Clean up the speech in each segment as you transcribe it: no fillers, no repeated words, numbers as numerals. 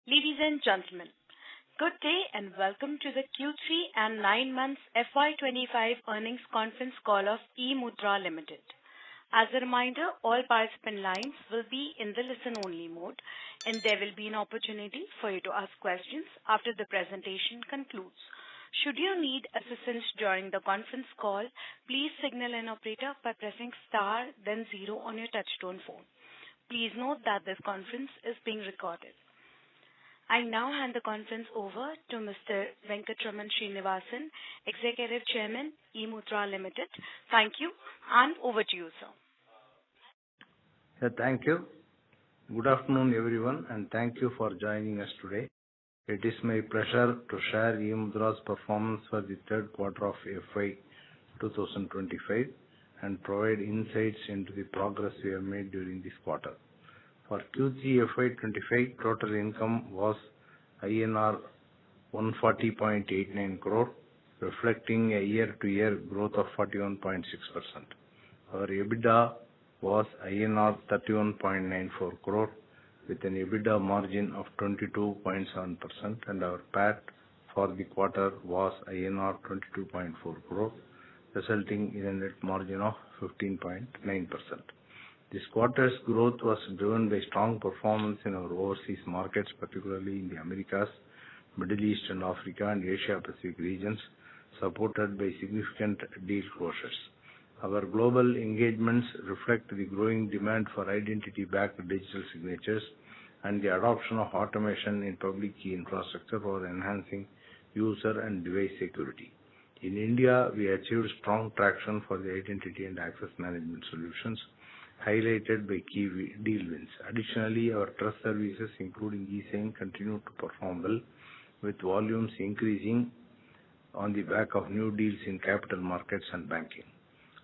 Ladies and gentlemen, good day and welcome to the Q3 and 9 months FY25 earnings conference call of eMudhra Limited. As a reminder, all participant lines will be in the listen-only mode, and there will be an opportunity for you to ask questions after the presentation concludes. Should you need assistance during the conference call, please signal an operator by pressing star then 0 on your touchtone phone. Please note that this conference is being recorded. I now hand the conference over to Mr. Venkatraman Srinivasan, Executive Chairman, eMudhra Limited. Thank you, and over to you, sir. Thank you. Good afternoon, everyone, and thank you for joining us today. It is my pleasure to share eMudhra's performance for the third quarter of FY 2025 and provide insights into the progress we have made during this quarter. For Q3FY25, total income was INR 140.89 crore, reflecting a year-to-year growth of 41.6%. Our EBITDA was INR 31.94 crore, with an EBITDA margin of 22.7%, and our PAT for the quarter was INR 22.4 crore, resulting in a net margin of 15.9%. This quarter's growth was driven by strong performance in our overseas markets, particularly in the Americas, Middle East and Africa, and Asia Pacific regions, supported by significant deal closures. Our global engagements reflect the growing demand for identity-backed digital signatures and the adoption of automation in public key infrastructure for enhancing user and device security. In India, we achieved strong traction for the identity and access management solutions, highlighted by key deal wins. Additionally, our trust services, including eSign, continue to perform well, with volumes increasing on the back of new deals in capital markets and banking.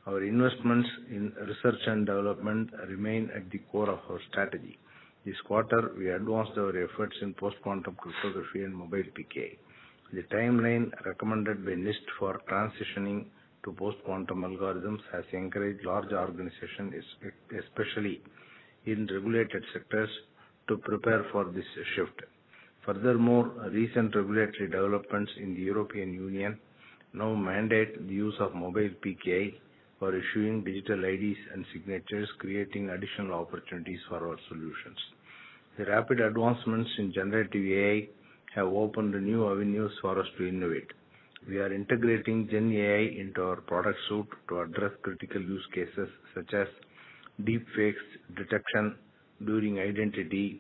Our investments in research and development remain at the core of our strategy. This quarter, we advanced our efforts in post-quantum cryptography and mobile PKI. The timeline recommended by NIST for transitioning to post-quantum algorithms has encouraged large organizations, especially in regulated sectors, to prepare for this shift. Furthermore, recent regulatory developments in the European Union now mandate the use of mobile PKI for issuing digital IDs and signatures, creating additional opportunities for our solutions. The rapid advancements in generative AI have opened new avenues for us to innovate. We are integrating Gen AI into our product suite to address critical use cases such as deepfakes detection during identity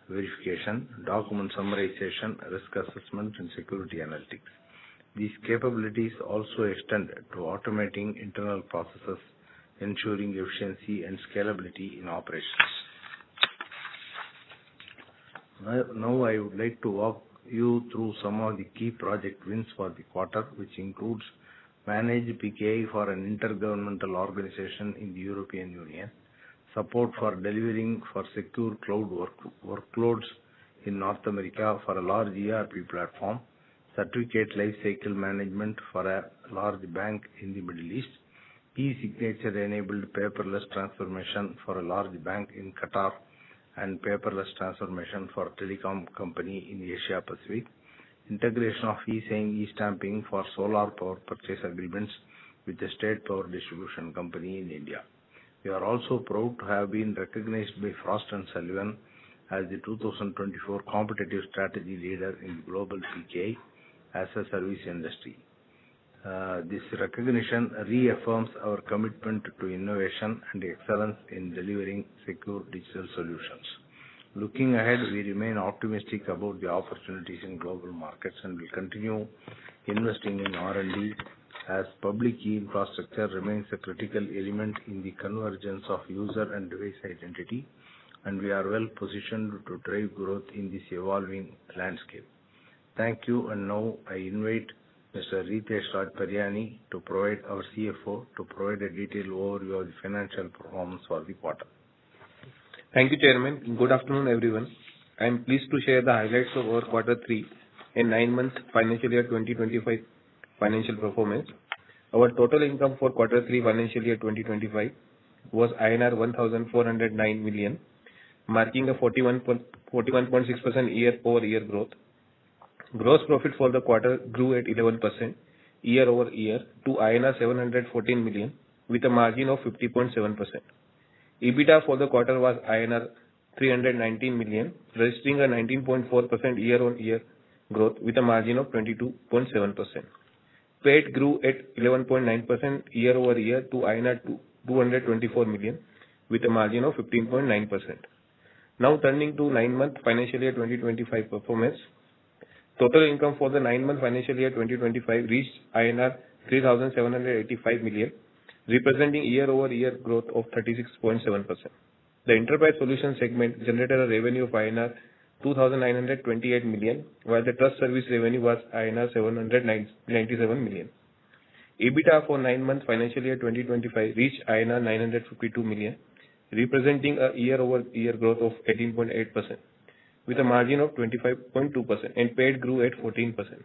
verification, document summarization, risk assessment, and security analytics. These capabilities also extend to automating internal processes, ensuring efficiency and scalability in operations. Now I would like to walk you through some of the key project wins for the quarter, which includes managed PKI for an intergovernmental organization in the European Union, support for delivering for secure cloud workloads in North America for a large ERP platform, certificate lifecycle management for a large bank in the Middle East, e-signature enabled paperless transformation for a large bank in Qatar, and paperless transformation for a telecom company in Asia Pacific, integration of eSign e-stamping for solar power purchase agreements with the state power distribution company in India. We are also proud to have been recognized by Frost & Sullivan as the 2024 competitive strategy leader in the global PKI as a service industry. This recognition reaffirms our commitment to innovation and excellence in delivering secure digital solutions. Looking ahead, we remain optimistic about the opportunities in global markets and will continue investing in R&D as public key infrastructure remains a critical element in the convergence of user and device identity, and we are well positioned to drive growth in this evolving landscape. Thank you, and now I invite Mr. Ritesh Raj Paryani to provide our CFO to provide a detailed overview of the financial performance for the quarter. Thank you, Chairman. Good afternoon, everyone. I am pleased to share the highlights of our Quarter 3 and 9 months financial year 2025 financial performance. Our total income for Quarter 3 financial year 2025 was INR 1,409 million, marking a 41.6% year-over-year growth. Gross profit for the quarter grew at 11% year-over-year to INR 714 million, with a margin of 50.7%. EBITDA for the quarter was INR 319 million, registering a 19.4% year-on-year growth with a margin of 22.7%. PAT grew at 11.9% year-over-year to INR 224 million, with a margin of 15.9%. Now turning to 9-month financial year 2025 performance. Total income for the 9-month financial year 2025 reached INR 3,785 million, representing year-over-year growth of 36.7%. The Enterprise Solutions segment generated a revenue of INR 2,928 million, while the Trust Service revenue was INR 797 million. EBITDA for 9-month financial year 2025 reached INR 952 million, representing a year-over-year growth of 18.8%, with a margin of 25.2%, and PAT grew at 14%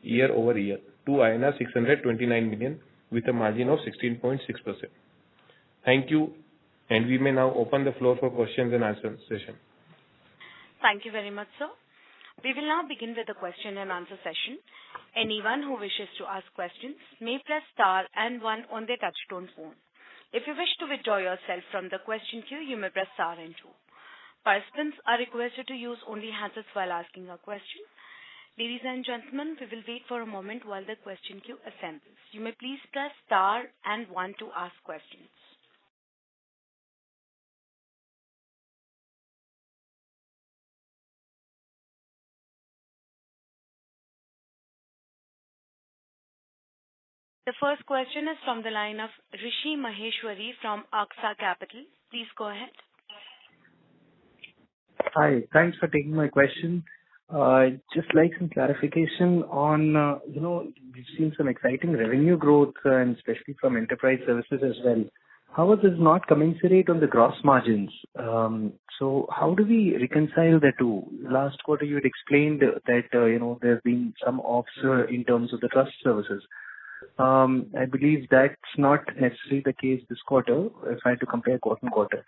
year-over-year to INR 629 million, with a margin of 16.6%. Thank you, and we may now open the floor for questions and answer session. Thank you very much, sir. We will now begin with the question and answer session. Anyone who wishes to ask questions may press star and 1 on their touchtone phone. If you wish to withdraw yourself from the question queue, you may press star and 2. Participants are requested to use only handsets while asking a question. Ladies and gentlemen, we will wait for a moment while the question queue assembles. You may please press star and 1 to ask questions. The first question is from the line of Rishi Maheshwari from Aksa Capital. Please go ahead. Hi, thanks for taking my question. Just like some clarification on, we've seen some exciting revenue growth, and especially from enterprise services as well. How is this not commensurate on the gross margins? So how do we reconcile the two? Last quarter, you had explained that, there have been some offs in terms of the trust services. I believe that's not necessarily the case this quarter, if I had to compare quarter-on-quarter.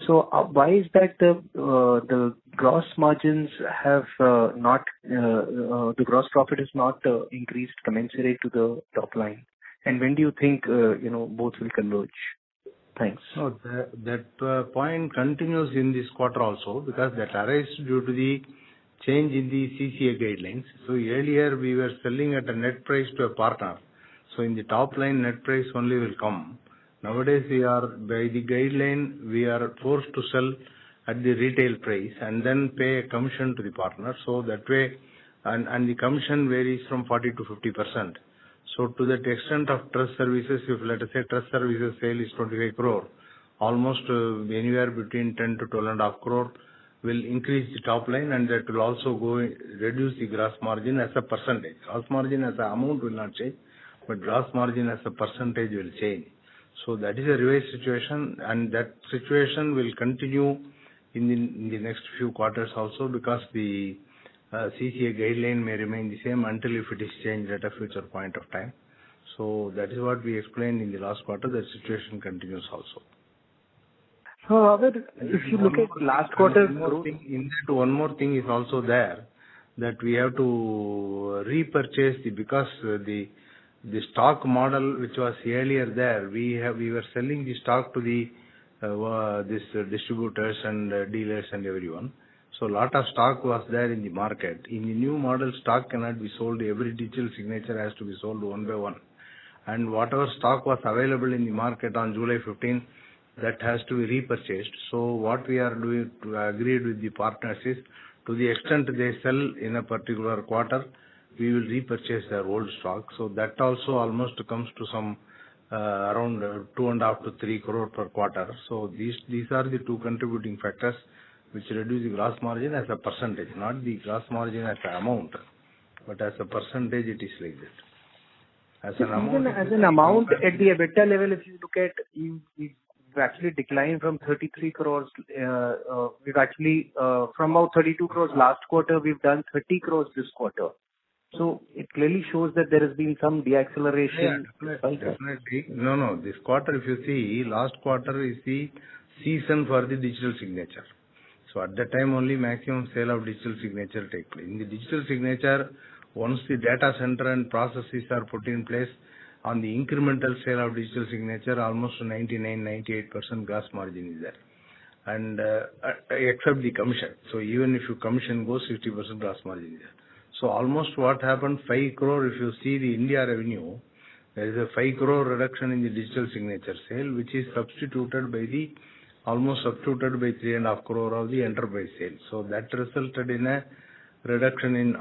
So why is that the gross margins have not, the gross profit is not increased commensurate to the top line? And when do you think, both will converge? Thanks. No, that point continues in this quarter also, because that arises due to the change in the CCA guidelines. So earlier we were selling at a net price to a partner. So in the top line, net price only will come. Nowadays, by the guideline, we are forced to sell at the retail price and then pay a commission to the partner. So that way, and the commission varies from 40 to 50%. So to that extent of trust services, if let us say trust services sale is 25 crore, almost anywhere between 10 to 12.5 crore will increase the top line, and that will also reduce the gross margin as a percentage. Gross margin as an amount will not change, but gross margin as a percentage will change. So that is a reverse situation, and that situation will continue in the next few quarters also, because the CCA guideline may remain the same until if it is changed at a future point of time. So that is what we explained in the last quarter. That situation continues also. However, if you look at last quarter, one more thing is also there, that we have to repurchase because the stock model which was earlier there, we were selling the stock to the distributors and dealers and everyone. So a lot of stock was there in the market. In the new model, stock cannot be sold. Every digital signature has to be sold one by one. And whatever stock was available in the market on July 15, that has to be repurchased. So what we are doing to agree with the partners is, to the extent they sell in a particular quarter, we will repurchase their old stock. So that also almost comes to some around 2.5 to 3 crore per quarter. So these are the two contributing factors which reduce the gross margin as a percentage, not the gross margin as an amount, but as a percentage it is like that. As an amount, even as an amount at the EBITDA level, if you look at, we've actually declined from 33 crores. We've actually from about 32 crores last quarter, we've done 30 crores this quarter. So it clearly shows that there has been some deacceleration. Yeah, definitely. No. This quarter, if you see, last quarter is the season for the digital signature. So at that time only maximum sale of digital signature take place. In the digital signature, once the data center and processes are put in place, on the incremental sale of digital signature, almost 99-98% gross margin is there. And except the commission. So even if your commission goes, 50% gross margin is there. So almost what happened, 5 crore, if you see the India revenue, there is a 5 crore reduction in the digital signature sale, which is almost substituted by 3.5 crore of the enterprise sale. So that resulted in a reduction in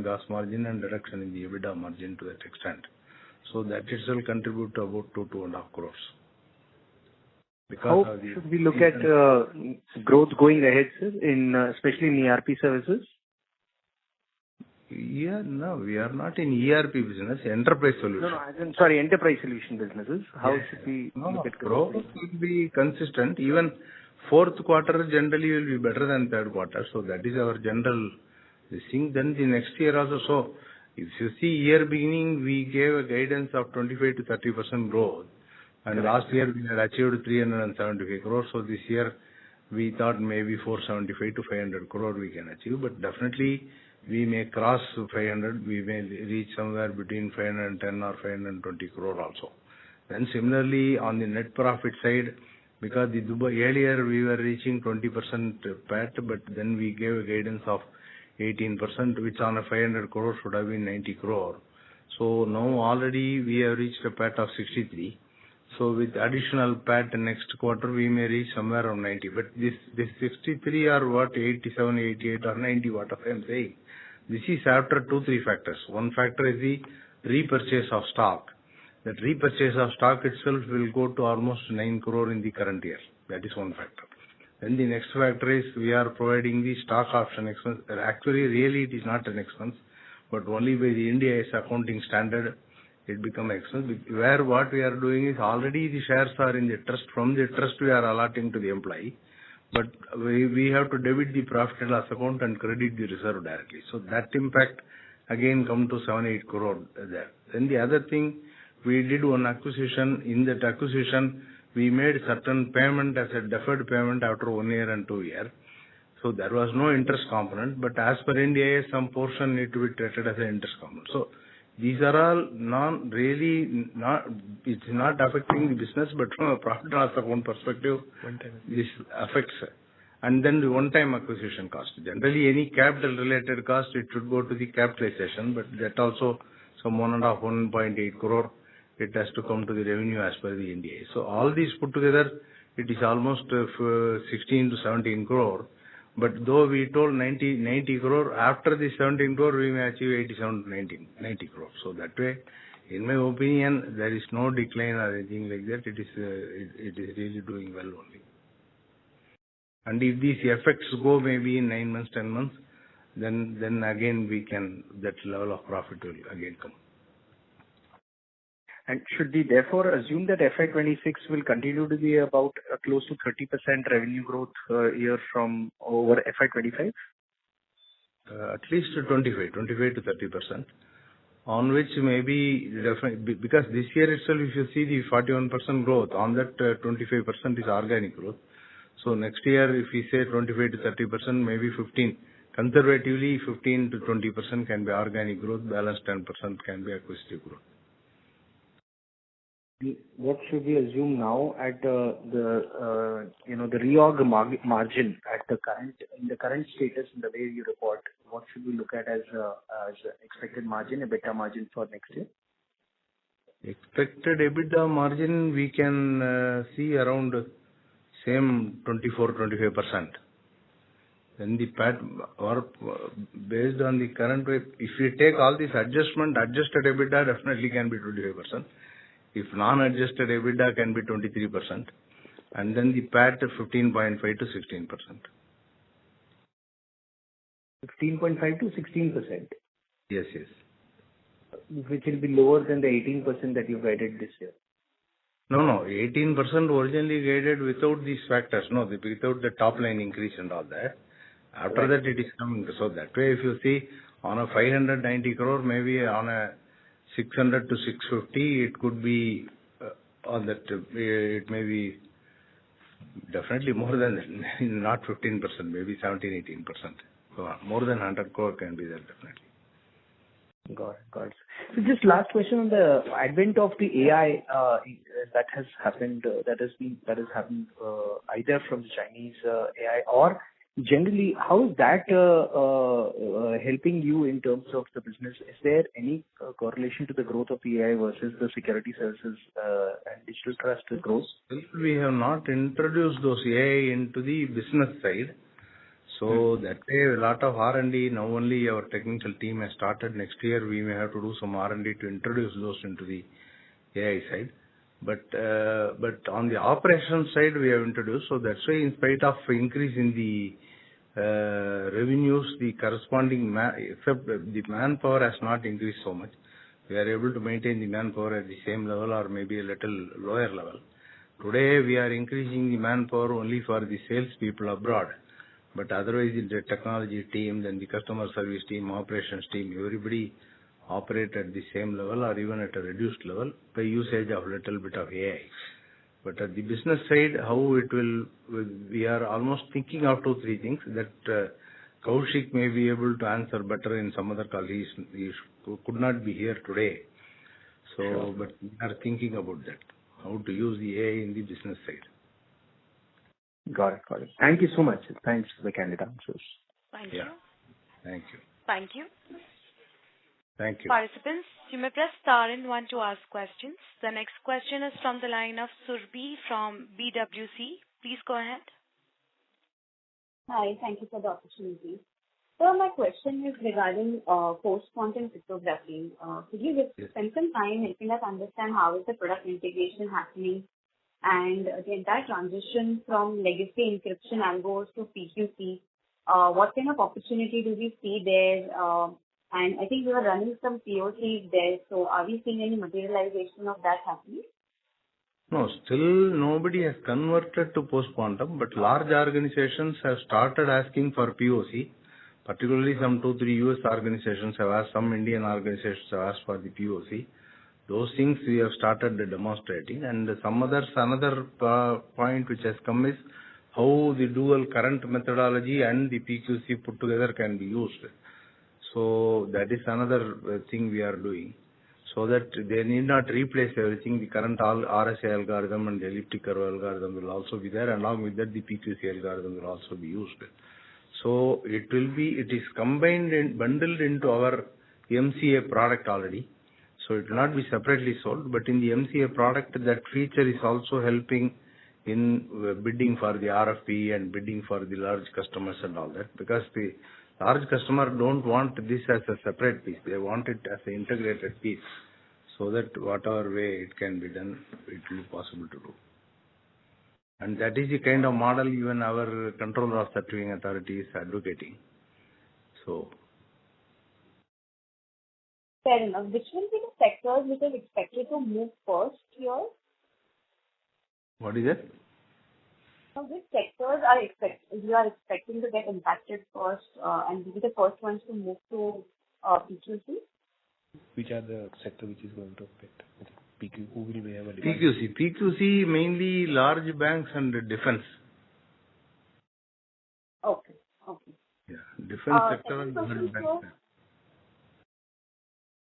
gross margin and reduction in the EBITDA margin to that extent. So that itself contribute to about 2.5 crores. How should we look at growth going ahead, sir, especially in ERP services? Yeah, no, we are not in ERP business, enterprise solution. Sorry, enterprise solution businesses. How should we look at growth? Growth will be consistent. Even fourth quarter generally will be better than third quarter. So that is our general thing. Then the next year also. So if you see year beginning, we gave a guidance of 25 to 30% growth. And last year we had achieved 375 crores. So this year we thought maybe 475 to 500 crore we can achieve. But definitely we may cross 500. We may reach somewhere between 510 or 520 crore also. Then similarly on the net profit side, because the Dubai earlier we were reaching 20% PAT, but then we gave a guidance of 18%, which on a 500 crore should have been 90 crore. So now already we have reached a PAT of 63. So with additional PAT next quarter, we may reach somewhere around 90. But this 63 or what, 87, 88 or 90, what I am saying, this is after 2-3 factors. One factor is the repurchase of stock. That repurchase of stock itself will go to almost 9 crore in the current year. That is one factor. Then the next factor is we are providing the stock option expense. Actually, really it is not an expense, but only by the Ind AS accounting standard, it becomes expense. Where what we are doing is already the shares are in the trust. From the trust we are allotting to the employee, but we have to debit the profit and loss account and credit the reserve directly. So that impact again come to 7-8 crore there. Then the other thing, we did one acquisition. In that acquisition, we made certain payment as a deferred payment after 1 year and 2 years. So there was no interest component, but as per Ind AS, some portion need to be treated as an interest component. So these are all it's not affecting the business, but from a profit and loss account perspective, this affects. And then the one-time acquisition cost. Generally, any capital related cost, it should go to the capitalization, but that also some 1.8 crore, it has to come to the revenue as per the Ind AS. So all these put together, it is almost 16 to 17 crore. But though we told 90 crore, after the 17 crore, we may achieve 87 to 90 crore. So that way, in my opinion, there is no decline or anything like that. It is really doing well only. And if these effects go maybe in 9 months, 10 months, then again that level of profit will again come. And should we therefore assume that FY26 will continue to be about close to 30% revenue growth year from over FY25? At least 25 to 30%. On which maybe definitely, because this year itself, if you see the 41% growth, on that 25% is organic growth. So next year, if we say 25 to 30%, maybe 15. Conservatively, 15 to 20% can be organic growth, balance 10% can be acquisitive growth. What should we assume now at the reorg margin in the current status in the way you report? What should we look at as expected margin, EBITDA margin for next year? Expected EBITDA margin, we can see around same 24-25%. Then the PAT, or based on the current way, if we take all these adjusted EBITDA definitely can be 25%. If non-adjusted EBITDA can be 23%, and then the PAT 15.5 to 16%. 15.5 to 16%? Yes. Which will be lower than the 18% that you guided this year. No, 18% originally guided without these factors, without the top line increase and all that. After that it is coming. So that way if you see on a 590 crore, maybe on a 600 to 650, it could be on that, it may be Definitely more than, not 15%, maybe 17, 18%. So more than 100 crore can be there, definitely. Got it. Got it. So just last question on the advent of the AI that has happened, that has happened either from the Chinese AI or generally, how is that helping you in terms of the business? Is there any correlation to the growth of the AI versus the security services and digital trust growth? Still, we have not introduced those AI into the business side. So that way, a lot of R&D, now only our technical team has started. Next year, we may have to do some R&D to introduce those into the AI side. But on the operations side, we have introduced. So that's why, in spite of increase in the revenues, the corresponding except the manpower has not increased so much. We are able to maintain the manpower at the same level or maybe a little lower level. Today, we are increasing the manpower only for the sales people abroad. But otherwise, in the technology team, then the customer service team, operations team, everybody operate at the same level or even at a reduced level by usage of little bit of AI. But at the business side, how it will, we are almost thinking of 2-3 things that Kaushik may be able to answer better in some other call. He could not be here today. So, sure. But we are thinking about that, how to use the AI in the business side. Got it. Got it. Thank you so much. Thanks for the candid answers. Thank you. Thank you. Thank you. Thank you. Participants, you may press star and 1 to ask questions. The next question is from the line of Surbhi from BWC. Please go ahead. Hi, thank you for the opportunity. So my question is regarding post-quantum cryptography. Could you spend some time helping us understand how is the product integration happening and the entire transition from legacy encryption algos to PQC? What kind of opportunity do we see there? And I think we are running some POCs there. So are we seeing any materialization of that happening? No, still nobody has converted to post-quantum, but large organizations have started asking for POC. Particularly some 2-3 US organizations have asked, some Indian organizations have asked for the POC. Those things we have started demonstrating, and some others, another point which has come is how the dual current methodology and the PQC put together can be used. So that is another thing we are doing, so that they need not replace everything. The current RSA algorithm and the elliptic curve algorithm will also be there, and along with that the PQC algorithm will also be used. So it is combined and bundled into our MCA product already. So it will not be separately sold, but in the MCA product, that feature is also helping in bidding for the RFP and bidding for the large customers and all that, because the large customer don't want this as a separate piece. They want it as an integrated piece, so that whatever way it can be done, it will be possible to do. And that is the kind of model even our controller of certifying authority is advocating. So. Fair enough. Which will be the sectors which are expected to move first here? What is it? So which sectors you are expecting to get impacted first and be the first ones to move to PQC? Which are the sector which is going to affect? PQ, who will be able to PQC mainly large banks and defense. Okay. Yeah, defense sector and large banks.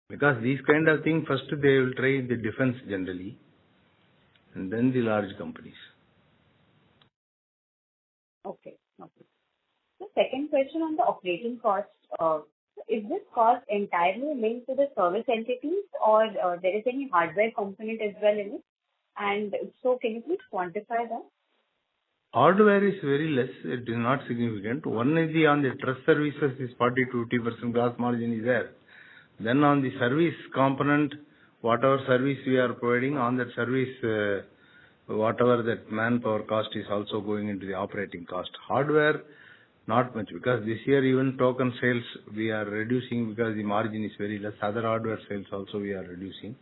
Because these kind of things, first they will try the defense generally, and then the large companies. Okay. The second question on the operating cost, is this cost entirely linked to the service entities or there is any hardware component as well in it? And so can you please quantify that? Hardware is very less. It is not significant. One is on the trust services is 40-50% gross margin is there. Then on the service component, whatever service we are providing on that service, whatever that manpower cost is also going into the operating cost. Hardware, not much, because this year even token sales we are reducing because the margin is very less. Other hardware sales also we are reducing.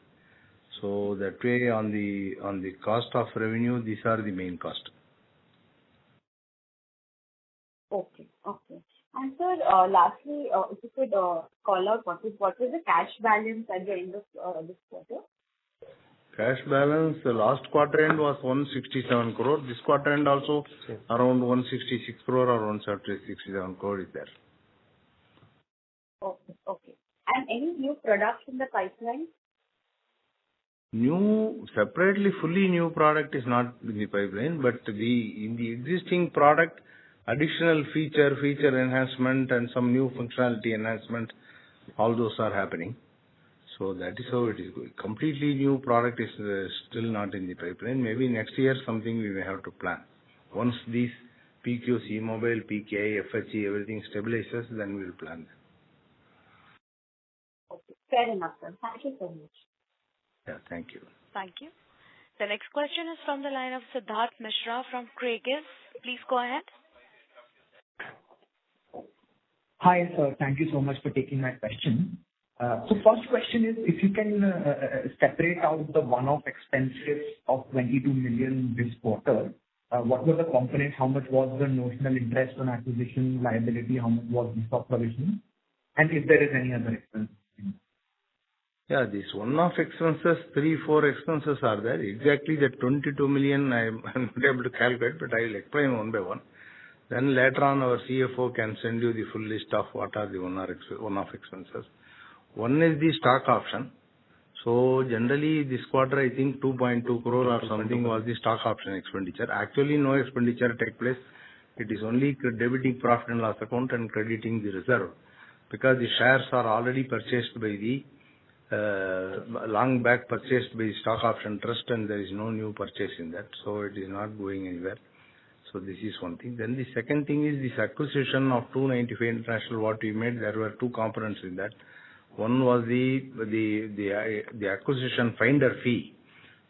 So that way on the cost of revenue, these are the main cost. Okay. And sir, lastly, if you could call out what is the cash balance at the end of this quarter? Cash balance, the last quarter end was 167 crore. This quarter end also around 166 crore or 167 crore is there. Okay. Okay. And any new products in the pipeline? New, separately, fully new product is not in the pipeline, but in the existing product, additional feature enhancement and some new functionality enhancement, all those are happening. So that is how it is going. Completely new product is still not in the pipeline. Maybe next year something we may have to plan. Once these PQ, C-Mobile, PKI, FHE, everything stabilizes, then we will plan. Okay. Fair enough, sir. Thank you so much. Yeah, thank you. Thank you. The next question is from the line of Siddharth Mishra from Craigs. Please go ahead. Hi, sir. Thank you so much for taking my question. So first question is, if you can separate out the one-off expenses of 22 million this quarter, what were the components? How much was the notional interest on acquisition liability? How much was the stock provision? And if there is any other expense? Yeah, these one-off expenses, 3-4 expenses are there. Exactly the 22 million I'm not able to calculate, but I will explain one by one. Then later on our CFO can send you the full list of what are the one-off expenses. One is the stock option. So generally this quarter I think 2.2 crore or something was the stock option expenditure. Actually no expenditure take place. It is only debiting profit and loss account and crediting the reserve, because the shares are already purchased by the long back purchased by the stock option trust, and there is no new purchase in that, so it is not going anywhere. So this is one thing. Then the second thing is this acquisition of 295 International what we made. There were two components in that. One was the acquisition finder fee.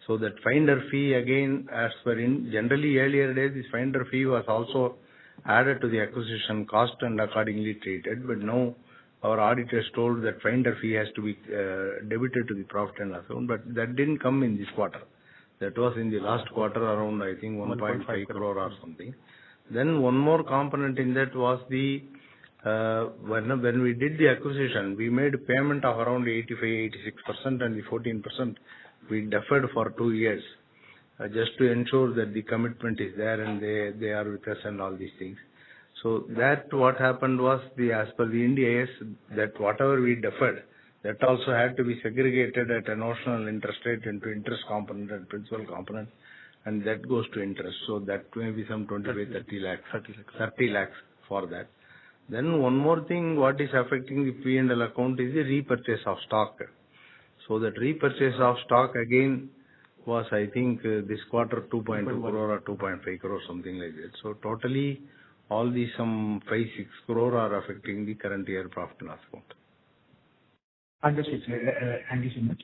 So that finder fee again, as per in generally earlier days, this finder fee was also added to the acquisition cost and accordingly treated. But now our auditors told that finder fee has to be debited to the profit and loss account, but that didn't come in this quarter. That was in the last quarter around, I think, 1.5 crore or something. Then one more component in that was the when we did the acquisition, we made a payment of around 85-86%, and the 14% we deferred for 2 years, just to ensure that the commitment is there and they are with us and all these things. So that what happened was, as per the Ind AS, that whatever we deferred, that also had to be segregated at a notional interest rate into interest component and principal component, and that goes to interest. So that may be some 25-30 lakhs, 30 lakhs for that. Then one more thing, what is affecting the P&L account is the repurchase of stock. So that repurchase of stock again was, I think, this quarter 2.2 crore or 2.5 crore, something like that. So totally all these some 5-6 crore are affecting the current year profit and loss account. Understood, sir. Thank you so much.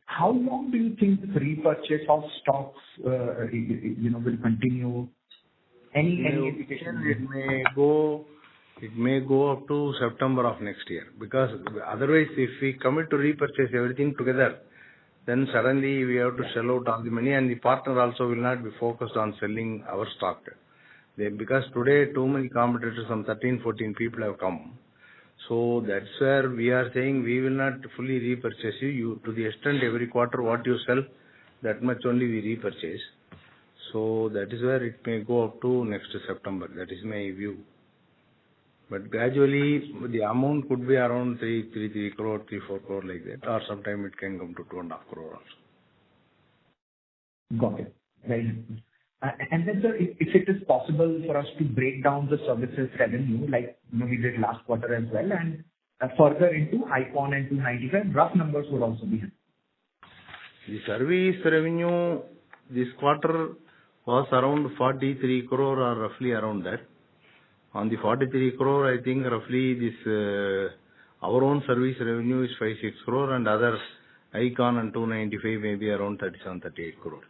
How long do you think the repurchase of stocks, will continue? Any indication? It may go up to September of next year, because otherwise if we commit to repurchase everything together, then suddenly we have to shell out all the money, and the partner also will not be focused on selling our stock. Because today too many competitors, some 13-14 people have come. So that's where we are saying we will not fully repurchase you. To the extent every quarter what you sell, that much only we repurchase. So that is where it may go up to next September. That is my view. But gradually the amount could be around 3 crore, 3-4 crore like that, or sometime it can come to 2.5 crore also. Got it. Very nice. And then, sir, if it is possible for us to break down the services revenue, like we did last quarter as well, and further into Icon and 295, rough numbers would also be helpful. The service revenue this quarter was around 43 crore or roughly around that. On the 43 crore, I think roughly this our own service revenue is 5-6 crore, and other Icon and 295 maybe around 37-38 crore.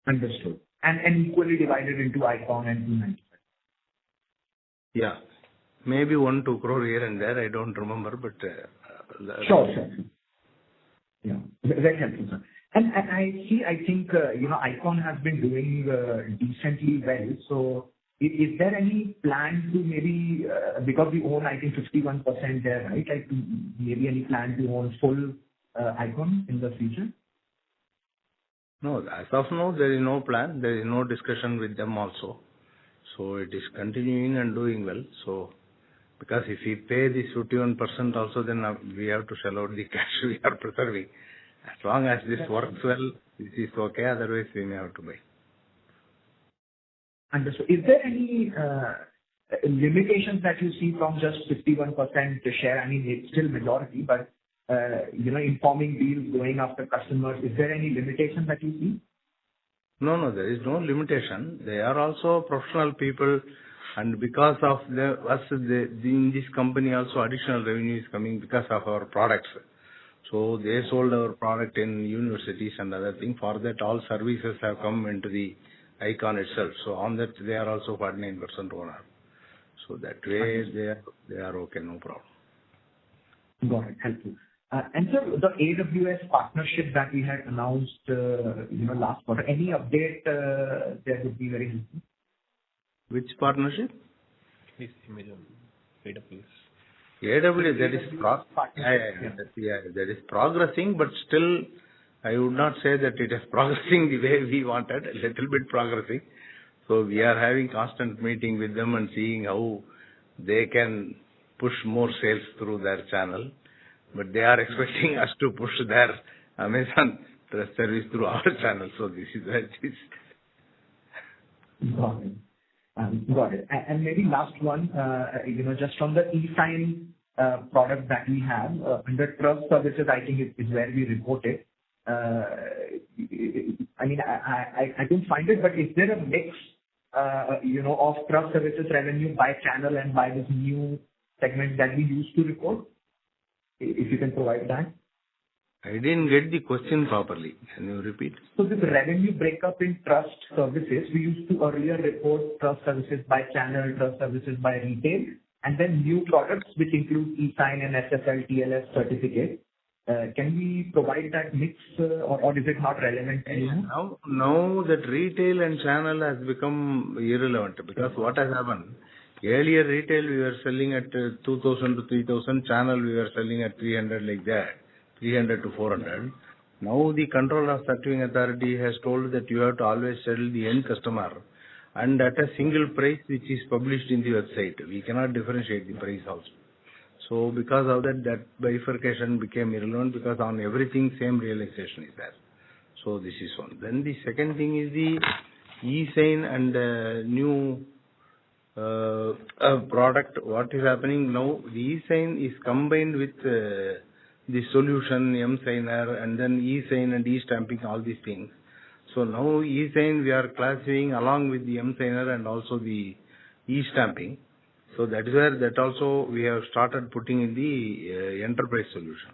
Understood. And equally divided into Icon and 295. Yeah, maybe 1-2 crore here and there. I don't remember, but Sure. Yeah, very helpful, sir. And I think Icon has been doing decently well. So is there any plan to maybe, because we own, I think, 51% there, right? Like maybe any plan to own full Icon in the future? No, as of now, there is no plan. There is no discussion with them also. So it is continuing and doing well. So because if we pay this 51% also, then we have to shell out the cash we are preserving. As long as this works well, this is okay. Otherwise, we may have to buy. Understood. Is there any limitations that you see from just 51% share? I mean, it's still majority, but informing deals, going after customers, is there any limitation that you see? No, there is no limitation. They are also professional people, and because of us, in this company also additional revenue is coming because of our products. So they sold our product in universities and other things. For that, all services have come into the Icon itself. So on that, they are also 49% owner. So that way, they are okay, no problem. Got it. Helpful. And sir, the AWS partnership that we had announced, last quarter, any update there would be very helpful. Which partnership? This image on AWS. AWS, that is progressing, but still, I would not say that it is progressing the way we wanted, a little bit progressing. So we are having constant meeting with them and seeing how they can push more sales through their channel. But they are expecting us to push their Amazon service through our channel. So this is where it is. Got it. Got it. And maybe last one, just from the eSign product that we have under trust services, I think is where we report it. I mean, I couldn't find it, but is there a mix, of trust services revenue by channel and by this new segment that we used to report? If you can provide that. I didn't get the question properly. Can you repeat? So this revenue breakup in trust services, we used to earlier report trust services by channel, trust services by retail, and then new products which include eSign and SSL TLS certificate. Can we provide that mix or is it not relevant anymore? Now that retail and channel has become irrelevant because what has happened? Earlier retail we were selling at 2,000 to 3,000, channel we were selling at 300 like that, 300 to 400. Now the Controller Certifying Authority has told that you have to always sell the end customer and at a single price which is published in the website. We cannot differentiate the price also. So because of that bifurcation became irrelevant because on everything same realization is there. So this is one. Then the second thing is the eSign and new product. What is happening now? The eSign is combined with the solution mSigner and then eSign and e-stamping, all these things. So now eSign we are classifying along with the mSigner and also the e-stamping. So that is where that also we have started putting in the enterprise solution.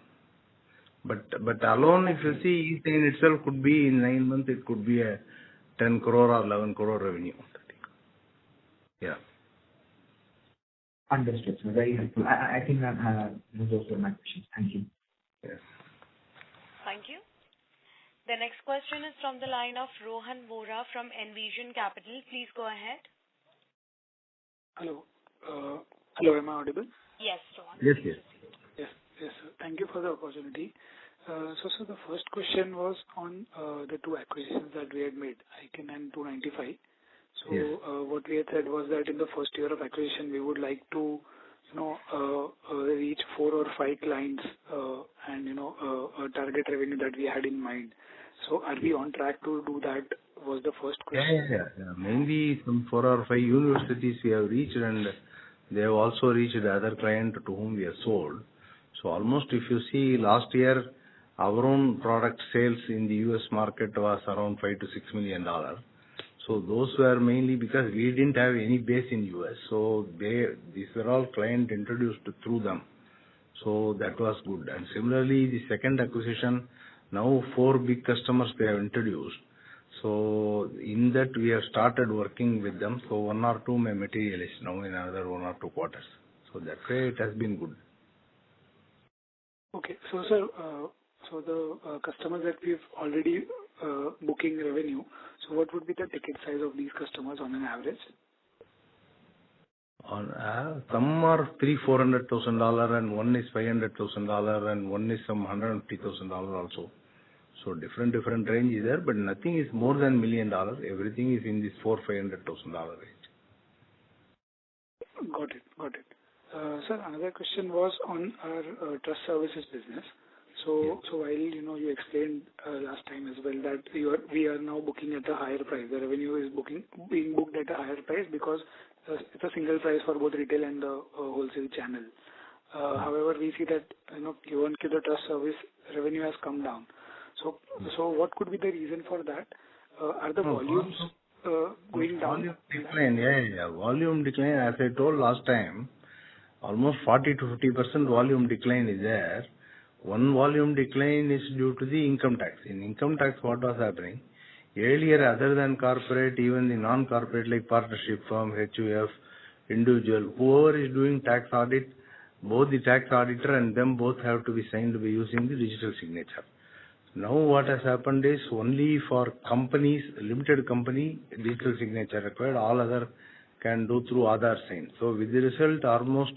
But alone, if you see, eSign itself could be in 9 months, it could be a 10 crore or 11 crore revenue. Yeah. Understood. So very helpful. I think that those were my questions. Thank you. Yes. Thank you. The next question is from the line of Rohan Vora from Envision Capital. Please go ahead. Hello. Hello, am I audible? Yes, Rohan. Yes. Yes, sir. Thank you for the opportunity. So the first question was on the two acquisitions that we had made, Icon and 295. So yes. What we had said was that in the first year of acquisition, we would like to, reach 4 or 5 clients and, a target revenue that we had in mind. So are we on track to do that? Was the first question. Yeah. Mainly some 4 or 5 universities we have reached and they have also reached the other client to whom we have sold. So almost if you see last year, our own product sales in the US market was around $5 to $6 million. So those were mainly because we didn't have any base in US. So these were all client introduced through them. So that was good. And similarly, the second acquisition, now 4 big customers they have introduced. So in that we have started working with them. So 1 or 2 may materialize now in another 1 or 2 quarters. So that way it has been good. Okay. So sir, the customers that we've already booking revenue, so what would be the ticket size of these customers on an average? Some are $300,000-$400,000, and one is $500,000, and one is some $150,000 also. So different range is there, but nothing is more than $1 million. Everything is in this $400,000-$500,000 range. Got it. Sir, another question was on our trust services business. So while you explained last time as well that we are now booking at a higher price. The revenue is being booked at a higher price because it's a single price for both retail and the wholesale channel. However, we see that Q1 the trust service revenue has come down. So what could be the reason for that? Are the volumes going down? Volume decline, yeah. Volume decline, as I told last time, almost 40 to 50% volume decline is there. One volume decline is due to the income tax. In income tax, what was happening? Earlier, other than corporate, even the non-corporate like partnership firm, HUF, individual, whoever is doing tax audit, both the tax auditor and them both have to be signed by using the digital signature. Now what has happened is only for companies, limited company, digital signature required, all other can do through Aadhaar sign. So with the result, almost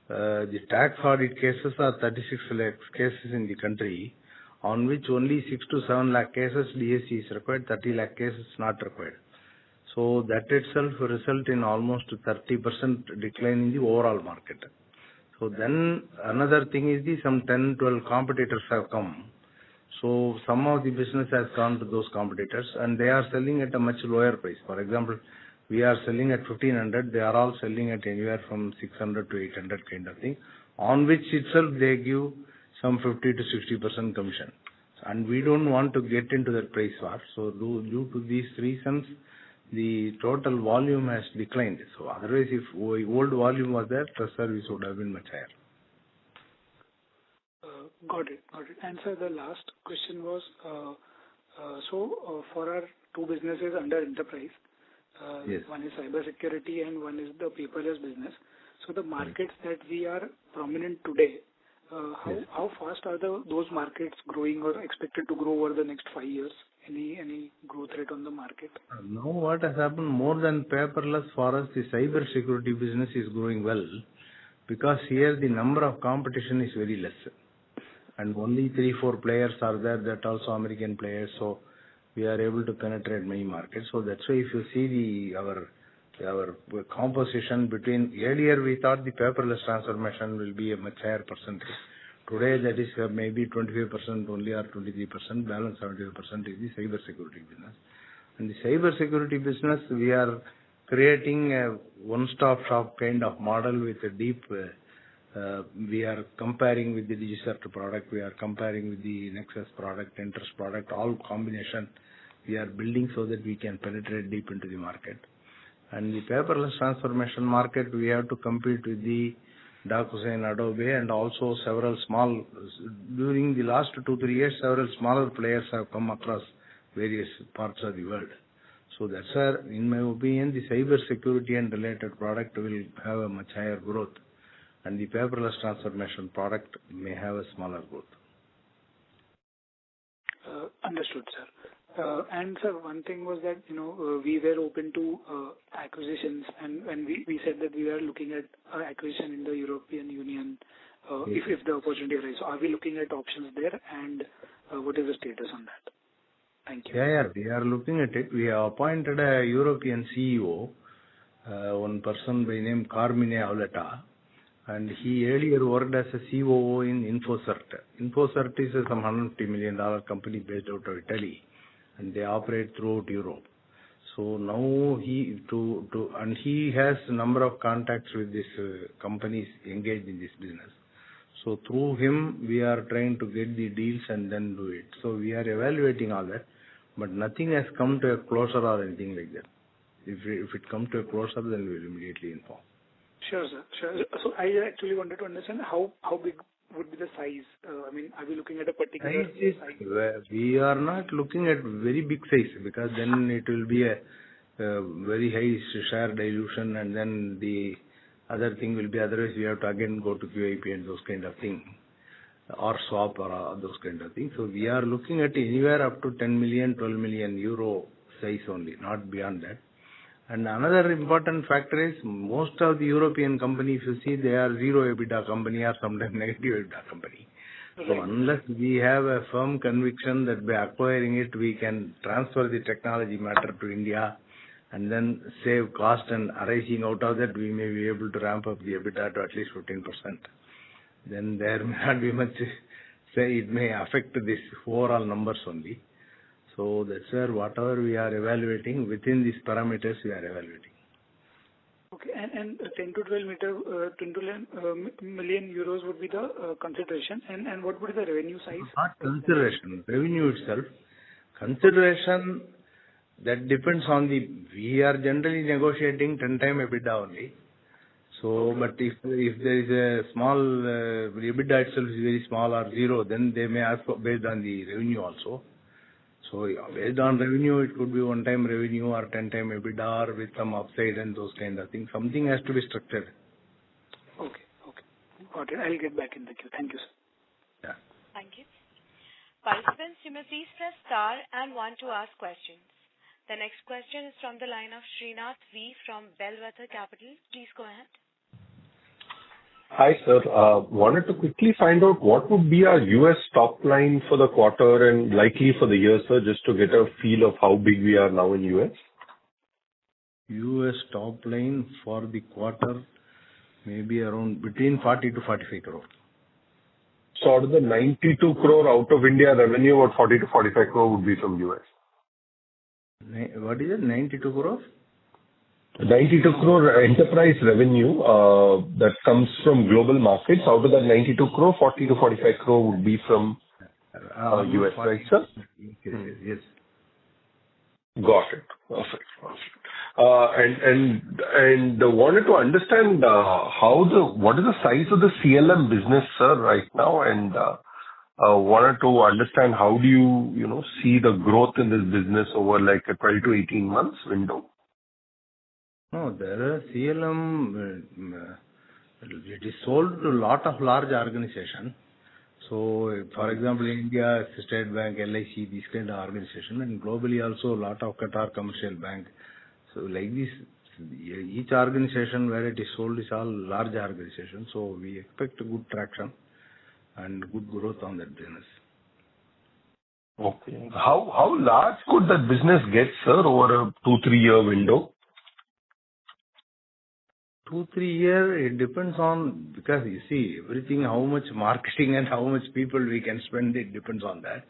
the tax audit cases are 36 lakh cases in the country, on which only 6 to 7 lakh cases DSC is required, 30 lakh cases not required. So that itself result in almost 30% decline in the overall market. So then another thing is some 10, 12 competitors have come. So some of the business has gone to those competitors and they are selling at a much lower price. For example, we are selling at 1500, they are all selling at anywhere from 600 to 800 kind of thing, on which itself they give some 50 to 60% commission. And we don't want to get into that price war. So due to these reasons, the total volume has declined. So otherwise, if old volume was there, trust service would have been much higher. Got it. And sir, the last question was, for our two businesses under enterprise, Yes. One is cybersecurity and one is the paperless business. So the markets that we are prominent today, how fast are those markets growing or expected to grow over the next 5 years? Any growth rate on the market? Now what has happened, more than paperless for us, the cybersecurity business is growing well, because here the number of competition is very less. And only 3-4 players are there, that also American players, so we are able to penetrate many markets. So that's why if you see our composition between, earlier we thought the paperless transformation will be a much higher percentage. Today that is maybe 25% only or 23%, balance 75% is the cybersecurity business. And the cybersecurity business, we are creating a one-stop shop kind of model with a deep we are comparing with the DigiCert product, we are comparing with the Nexus product, Interest product, all combination we are building so that we can penetrate deep into the market. And the paperless transformation market, we have to compete with the DocuSign, Adobe, and also several small, during the last 2-3 years, several smaller players have come across various parts of the world. So that's where, in my opinion, the cybersecurity and related product will have a much higher growth, and the paperless transformation product may have a smaller growth. Understood, sir. And sir, one thing was that we were open to acquisitions, and we said that we were looking at acquisition in the European Union if the opportunity arises. So are we looking at options there, and what is the status on that? Thank you. Yeah, we are looking at it. We have appointed a European CEO, one person by name Carmine Auletta, and he earlier worked as a COO in InfoCert. InfoCert is some $150 million company based out of Italy, and they operate throughout Europe. So now he has a number of contacts with these companies engaged in this business. So through him, we are trying to get the deals and then do it. So we are evaluating all that, but nothing has come to a closure or anything like that. If it comes to a closure, then we will immediately inform. Sure, sir. Sure. So I actually wanted to understand how big would be the size. I mean, are we looking at a particular size? We are not looking at very big size, because then it will be a very high share dilution, and then the other thing will be, otherwise we have to again go to QIP and those kind of thing, or swap or those kind of things. So we are looking at anywhere up to 10 million, 12 million euro size only, not beyond that. And another important factor is most of the European companies, you see, they are zero EBITDA company or sometimes negative EBITDA company. So unless we have a firm conviction that by acquiring it, we can transfer the technology matter to India and then save cost, and arising out of that, we may be able to ramp up the EBITDA to at least 15%. Then there may not be much, say it may affect this overall numbers only. So that's where whatever we are evaluating, within these parameters we are evaluating. Okay. And 10 to 12 million euros would be the consideration. And what would be the revenue size? Not consideration, revenue itself. Consideration, that depends on we are generally negotiating 10 times EBITDA only. So, but if there is a small, EBITDA itself is very small or zero, then they may ask for based on the revenue also. So based on revenue, it could be one-time revenue or 10-time EBITDA or with some upside and those kind of things. Something has to be structured. Okay. Got it. I'll get back in the queue. Thank you, sir. Yeah. Thank you. Participants, you may please press star and 1 to ask questions. The next question is from the line of Srinath V from Bellwether Capital. Please go ahead. Hi, sir. Wanted to quickly find out what would be our US top line for the quarter and likely for the year, sir, just to get a feel of how big we are now in US. US top line for the quarter may be around between 40 to 45 crore. So out of the 92 crore out of India revenue, about 40 to 45 crore would be from US. What is it? 92 crore? 92 crore enterprise revenue that comes from global markets. Out of that 92 crore, 40 to 45 crore would be from US, right, sir? Yes. Got it. Perfect. And wanted to understand what is the size of the CLM business, sir, right now, and wanted to understand how do you see the growth in this business over like a 12 to 18 months window. No, there are CLM, it is sold to a lot of large organizations. So, for example, in India, State Bank, LIC, these kind of organizations, and globally also a lot of Qatar commercial bank. So, like this, each organization where it is sold is all large organizations. So, we expect a good traction and good growth on that business. Okay. How large could that business get, sir, over a 2-3 year window? 2-3 years, it depends on, because you see, everything, how much marketing and how much people we can spend, it depends on that.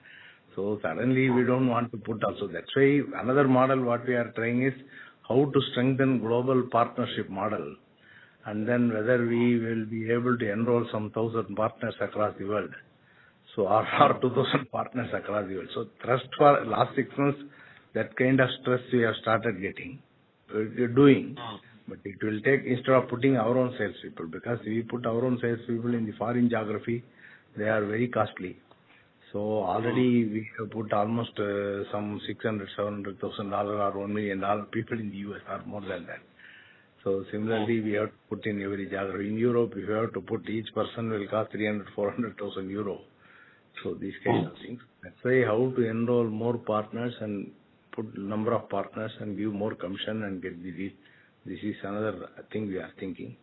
So suddenly we don't want to put also. That's why another model what we are trying is how to strengthen global partnership model, and then whether we will be able to enroll some 1,000 partners across the world. So or 2,000 partners across the world. So trust for last 6 months, that kind of stress we have started getting, doing. But it will take, instead of putting our own salespeople, because we put our own salespeople in the foreign geography, they are very costly. So already we have put almost some $600,000, $700,000 or $1 million people in the US or more than that. So similarly, we have to put in every geography. In Europe, if you have to put, each person will cost 300,000-400,000 euro. So these kind of things. That's why how to enroll more partners and put number of partners and give more commission and get the lead. This is another thing we are thinking.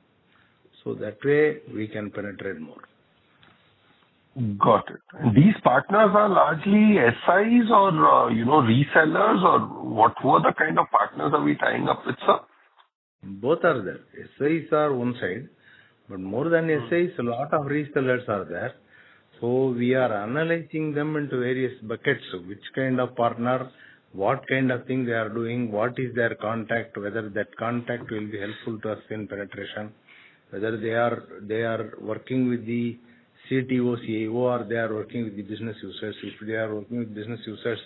So that way we can penetrate more. Got it. And these partners are largely SIs or, resellers, or what were the kind of partners are we tying up with, sir? Both are there. SIs are one side, but more than SIs, a lot of resellers are there. So we are analyzing them into various buckets. Which kind of partner, what kind of thing they are doing, what is their contact, whether that contact will be helpful to us in penetration, whether they are working with the CTO, CIO, or they are working with the business users. If they are working with business users,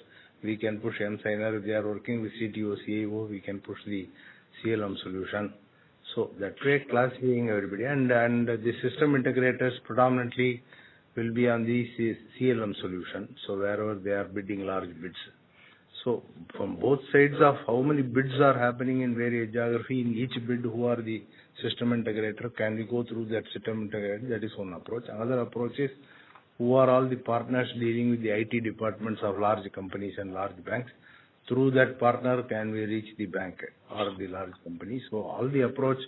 we can push emSigner. If they are working with CTO, CIO, we can push the CLM solution. So that way classifying everybody, and the system integrators predominantly will be on the CLM solution. So wherever they are bidding large bids. So from both sides of how many bids are happening in various geography, in each bid who are the system integrator, can we go through that system integrator? That is one approach. Another approach is who are all the partners dealing with the IT departments of large companies and large banks. through that partner can we reach the bank or the large company. So all the approach,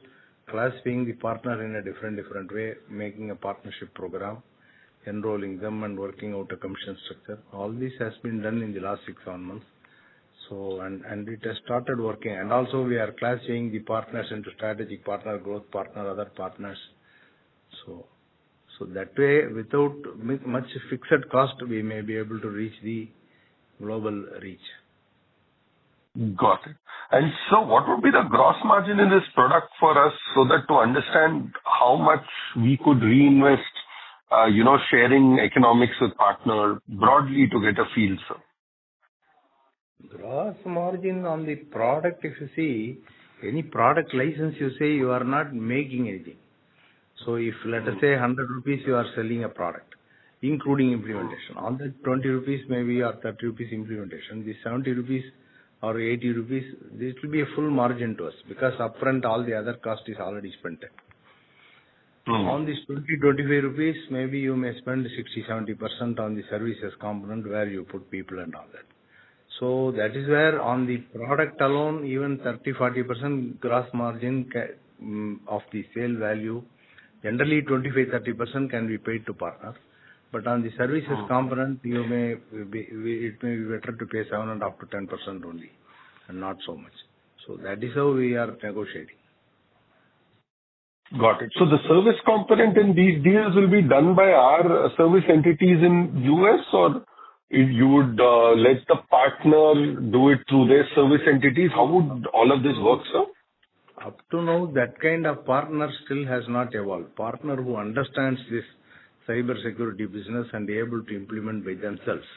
classifying the partner in a different way, making a partnership program, enrolling them and working out a commission structure. All this has been done in the last 6-7 months. So, and it has started working. And also we are classifying the partners into strategic partner, growth partner, other partners. So that way, without much fixed cost, we may be able to reach the global reach. Got it. And so what would be the gross margin in this product for us so that to understand how much we could reinvest, sharing economics with partner broadly to get a feel, sir? Gross margin on the product, if you see, any product license you say you are not making anything. So if let us say 100 rupees you are selling a product, including implementation. On that 20 rupees maybe or 30 rupees implementation, the 70 rupees or 80 rupees, this will be a full margin to us because upfront all the other cost is already spent. On this 20-25 rupees, maybe you may spend 60-70% on the services component where you put people and all that. So that is where on the product alone, even 30-40% gross margin of the sale value, generally 25-30% can be paid to partner. But on the services component, it may be better to pay 7.5 to 10% only, and not so much. So that is how we are negotiating. Got it. So the service component in these deals will be done by our service entities in US, or you would let the partner do it through their service entities? How would all of this work, sir? Up to now, that kind of partner still has not evolved. Partner who understands this cyber security business and able to implement by themselves.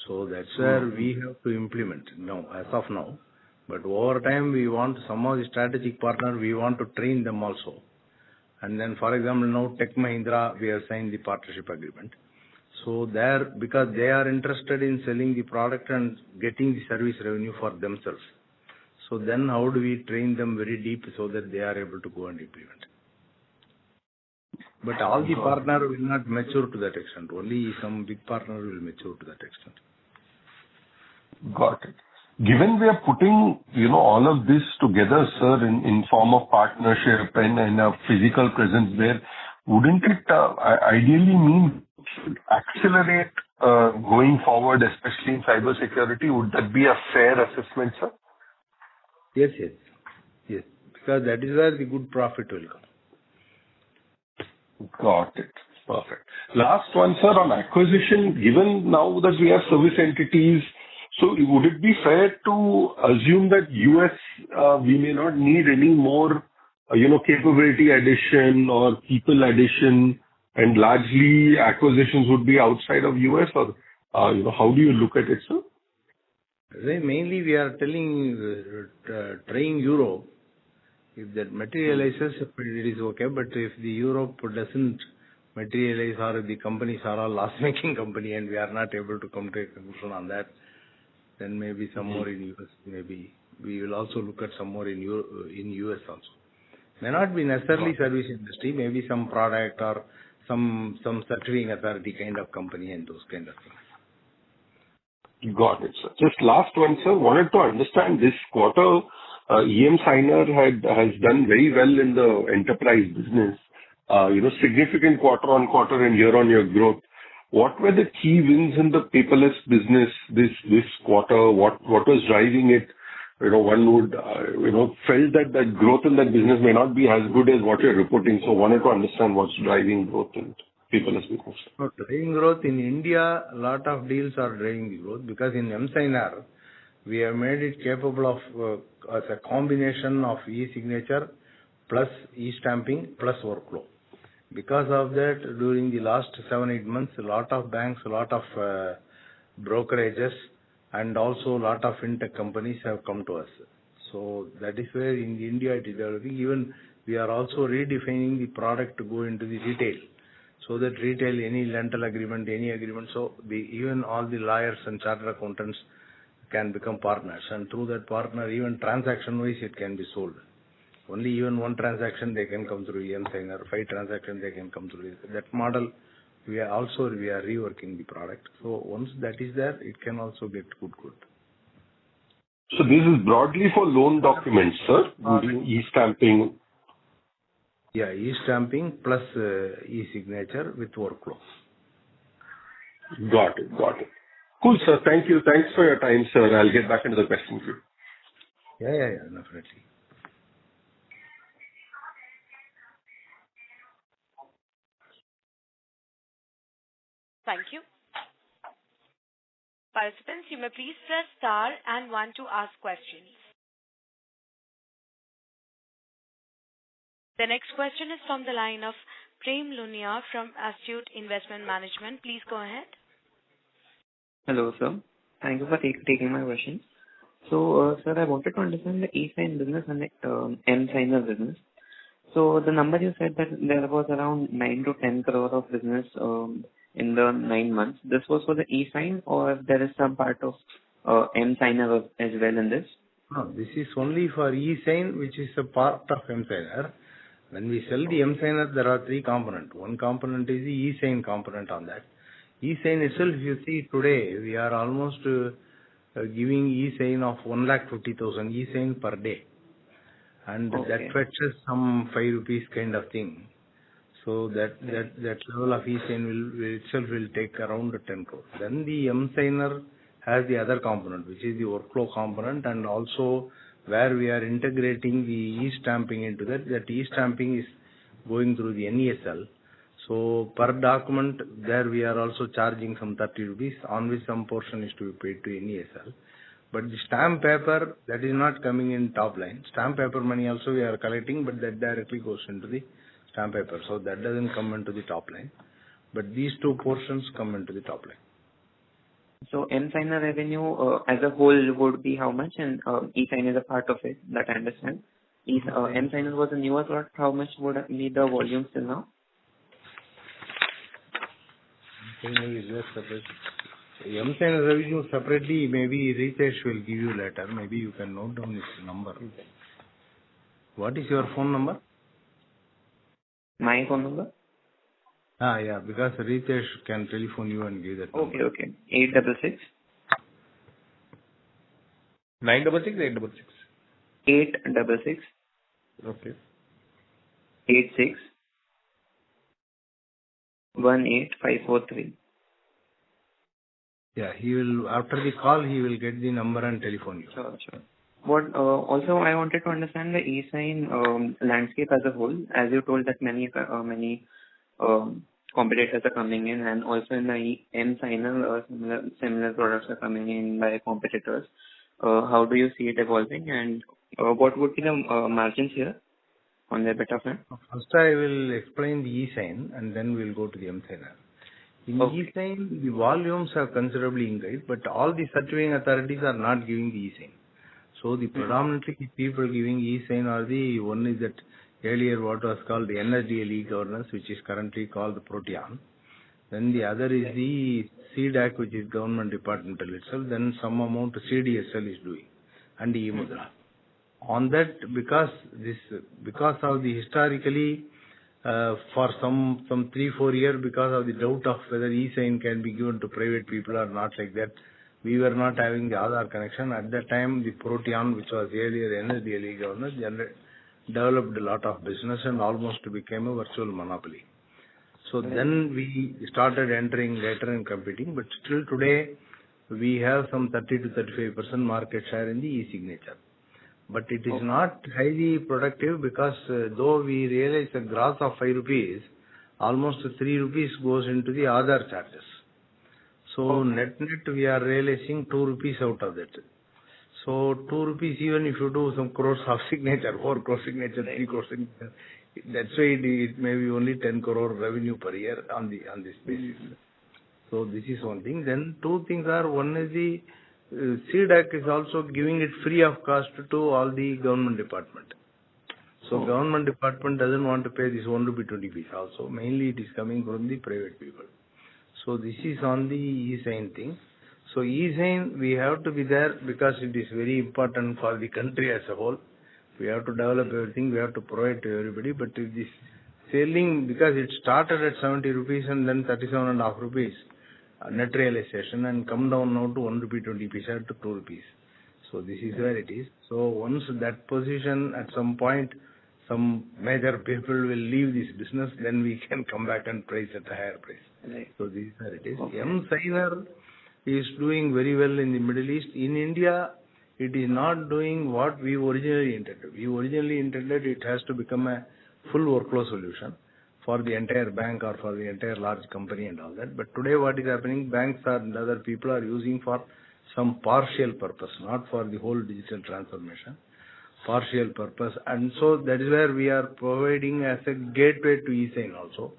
So that's where we have to implement now, as of now. But over time, we want some of the strategic partner, we want to train them also. And then, for example, now Tech Mahindra, we have signed the partnership agreement. So there, because they are interested in selling the product and getting the service revenue for themselves. So then how do we train them very deep so that they are able to go and implement? But all the partner will not mature to that extent. Only some big partner will mature to that extent. Got it. Given we are putting, all of this together, sir, in form of partnership and a physical presence there, wouldn't it ideally mean accelerate going forward, especially in cybersecurity? Would that be a fair assessment, sir? Yes. Because that is where the good profit will come. Got it. Perfect. Last one, sir, on acquisition. Given now that we have service entities, so would it be fair to assume that US we may not need any more, capability addition or people addition, and largely acquisitions would be outside of US, or how do you look at it, sir? Mainly we are trying Europe. If that materializes, it is okay. But if the Europe doesn't materialize or the companies are all loss-making company and we are not able to come to a conclusion on that, then maybe some more in US. Maybe we will also look at some more in US also. May not be necessarily service industry. Maybe some product or some certifying authority kind of company and those kind of things. Got it, sir. Just last one, sir. Wanted to understand this quarter, emSigner has done very well in the enterprise business. Significant quarter-on-quarter and year-on-year growth. What were the key wins in the paperless business this quarter? What was driving it? One would, felt that growth in that business may not be as good as what you're reporting. So wanted to understand what's driving growth in paperless business. Driving growth in India, a lot of deals are driving the growth because in emSigner, we have made it capable of as a combination of e-signature plus e-stamping plus workflow. Because of that, during the last 7-8 months, a lot of banks, a lot of brokerages, and also a lot of fintech companies have come to us. So that is where in India it is developing. Even we are also redefining the product to go into the retail. So that retail, any rental agreement, any agreement, so even all the lawyers and chartered accountants can become partners. And through that partner, even transaction-wise, it can be sold. Only even one transaction, they can come through emSigner. 5 transactions, they can come through that model. We are reworking the product. So once that is there, it can also get good. So this is broadly for loan documents, sir, e-stamping. Yeah, e-stamping plus e-signature with workflow. Got it. Got it. Cool, sir. Thank you. Thanks for your time, sir. I'll get back into the question queue. Yeah, definitely. Thank you. Participants, you may please press star and one to ask questions. The next question is from the line of Prem Lunia from Astute Investment Management. Please go ahead. Hello, sir. Thank you for taking my question. So, sir, I wanted to understand the e-sign business and the M-signer business. So, the number you said that there was around 9 to 10 crore of business in the 9 months. This was for the e-sign, or there is some part of M-signer as well in this? No, this is only for e-sign, which is a part of M-signer. When we sell the M-signer, there are three components. One component is the e-sign component on that. E-sign itself, you see today, we are almost giving e-sign of 1,50,000 e-sign per day. And that fetches some 5 rupees kind of thing. So that level of e-sign will take around 10 crore. Then the M-signer has the other component, which is the workflow component, and also where we are integrating the e-stamping into that. That e-stamping is going through the NESL. So per document, there we are also charging some 30 rupees, on which some portion is to be paid to NESL. But the stamp paper, that is not coming in top line. Stamp paper money also we are collecting, but that directly goes into the stamp paper. So that doesn't come into the top line. But these two portions come into the top line. So M-signer revenue as a whole would be how much, and e-sign is a part of it, that I understand. M-signer was a newer product. How much would be the volume till now? M-signer revenue separately, maybe Ritesh will give you later. Maybe you can note down his number. What is your phone number? My phone number? Yeah, because Ritesh can telephone you and give that number. Okay. 866. 966, 866. Okay. 86. 18543. Yeah, he will, after the call, he will get the number and telephone you. Sure. What also I wanted to understand the e-sign landscape as a whole. As you told that many competitors are coming in, and also in the M-signer similar products are coming in by competitors. How do you see it evolving, and what would be the margins here on the EBITDA front? First, I will explain the e-sign, and then we'll go to the M-signer. In e-sign, the volumes have considerably increased, but all the certifying authorities are not giving the e-sign. So the predominantly people giving e-sign are the one is that earlier what was called the NSDL e-governance, which is currently called the Protean. Then the other is the CDAC, which is government departmental itself. Then some amount CDSL is doing, and the eMudhra. On that, because of the historically for some 3-4 years, because of the doubt of whether e-sign can be given to private people or not, like that, we were not having the Aadhaar connection. At that time, the Protean, which was earlier NSDL e-governance, developed a lot of business and almost became a virtual monopoly. So then we started entering later and competing, but still today we have some 30 to 35% market share in the e-signature. But it is not highly productive because though we realize a gross of 5 rupees, almost 3 rupees goes into the Aadhaar charges. So net we are realizing 2 rupees out of that. So 2 rupees, even if you do some crores of signature, 4 crore signature, 3 crore signature, that's why it may be only 10 crore revenue per year on this basis. So this is one thing. Then two things are, one is the CDAC is also giving it free of cost to all the government department. So government department doesn't want to pay this 1 rupee 20 paise also. Mainly it is coming from the private people. So this is on the e-sign thing. So e-sign, we have to be there because it is very important for the country as a whole. We have to develop everything, we have to provide to everybody. But if this selling, because it started at 70 rupees and then 37.5 rupees net realization and come down now to 1 rupee 20 paise to 2 rupees. So So this is where it is. So once that position at some point, some major people will leave this business, then we can come back and price at a higher price. Right. So this is where it is. Okay. eMudhra is doing very well in the Middle East. In India, it is not doing what we originally intended. We originally intended it has to become a full workflow solution for the entire bank or for the entire large company and all that. But today what is happening, banks are and other people are using for some partial purpose, not for the whole digital transformation, partial purpose. And so that is where we are providing as a gateway to eSign also.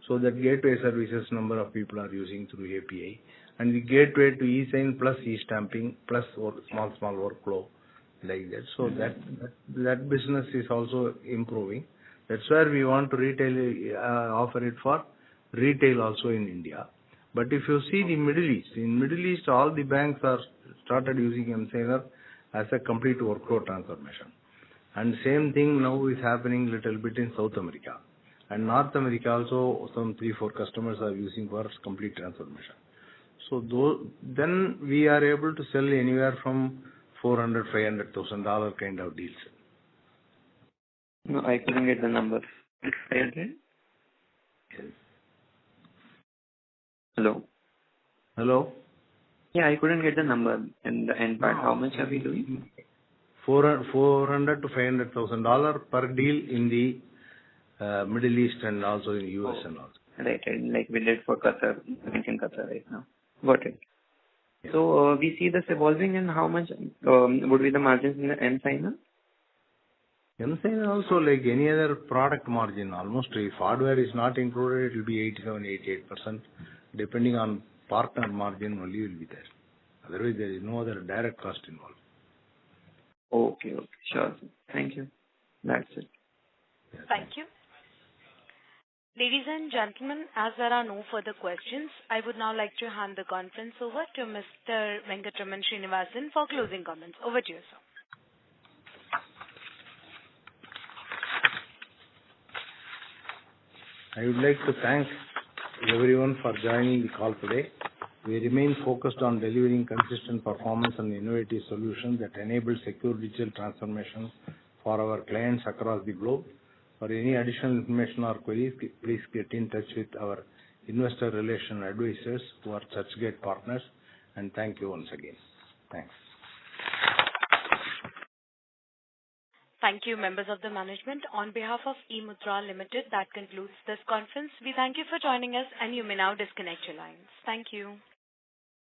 So that gateway services number of people are using through API. And the gateway to eSign plus e-stamping plus small workflow like that. So that business is also improving. That's where we want to offer it for retail also in India. But if you see the Middle East, in Middle East all the banks are started using eMudhra as a complete workflow transformation. And same thing now is happening little bit in South America. And North America also some 3-4 customers are using for complete transformation. So then we are able to sell anywhere from $400,000-$500,000 kind of deals. No, I couldn't get the number. 500? Yes. Hello? Hello? Yeah, I couldn't get the number in the end part. How much are we doing? $400,000 to $500,000 per deal in the Middle East and also in US and also. Right, like we did for Qatar, in Qatar right now. Got it. So we see this evolving, and how much would be the margins in the end signer? eMudhra also like any other product margin, almost if hardware is not included, it will be 87-88%. Depending on partner margin only will be there. Otherwise, there is no other direct cost involved. Okay, sure. Thank you. That's it. Thank you. Ladies and gentlemen, as there are no further questions, I would now like to hand the conference over to Mr. Venkatraman Srinivasan for closing comments. Over to you, sir. I would like to thank everyone for joining the call today. We remain focused on delivering consistent performance and innovative solutions that enable secure digital transformation for our clients across the globe. For any additional information or queries, please get in touch with our investor relation advisors who are Churchgate partners. And thank you once again. Thanks. Thank you, members of the management. On behalf of eMudhra Limited, that concludes this conference. We thank you for joining us, and you may now disconnect your lines. Thank you.